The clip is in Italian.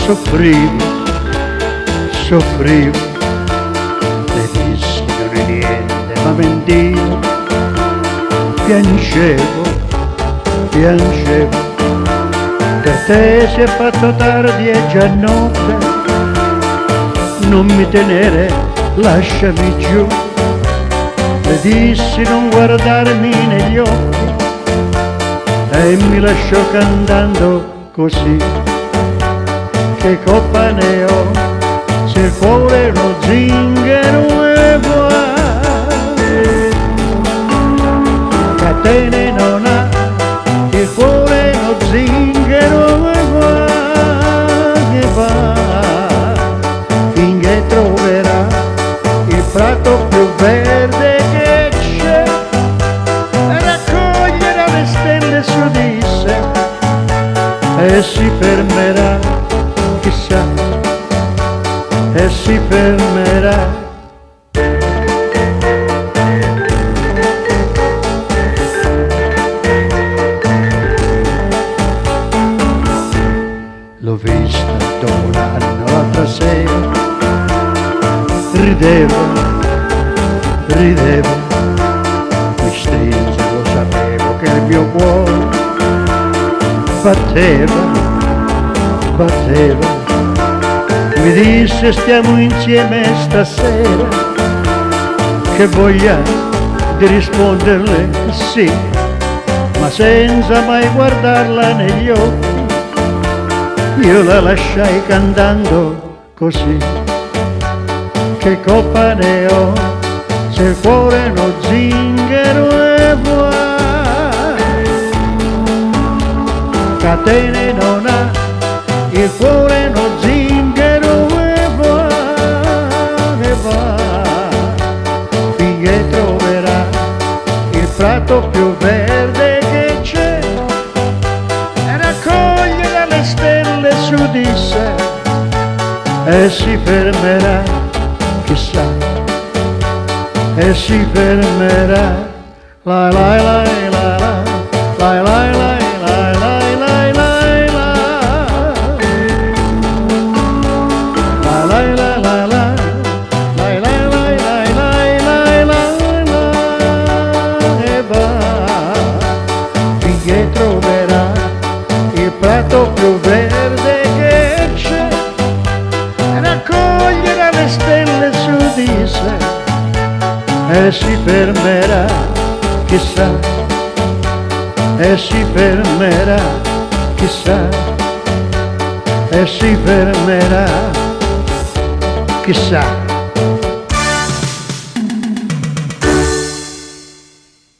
soffrivo, soffrivo, le dissi non è niente ma mentivo, piangevo, piangevo, per te si è fatto tardi e già notte, non mi tenere, lasciami giù, le dissi non guardarmi negli occhi e mi lasciò cantando così. Che colpa ne ho se il cuore è uno zingaro e vuoi, catene non ha, il cuore è uno zingaro e vuoi, che va finché troverà il prato più verde che c'è e raccoglierà le stelle su di sé e si fermerà, chissà, e si fermerà. L'ho vista dopo un anno l'altra sera, rideva, rideva, mi strinse, lo sapevo che il mio cuore batteva, batteva, mi disse stiamo insieme stasera, che voglia di risponderle sì, ma senza mai guardarla negli occhi, io la lasciai cantando così. Che colpa ne ho se il cuore è uno zingaro e vuoi, catene non ha, il cuore è uno zingaro e va, finché troverà il prato più verde che c'è e raccoglie dalle stelle su di sé e si fermerà, chissà, e si fermerà. La la la la la la la la. Finché troverà il prato più verde che c'è e raccoglierà le stelle su di sé e si fermerà, chissà, e si fermerà, chissà, e si fermerà, chissà.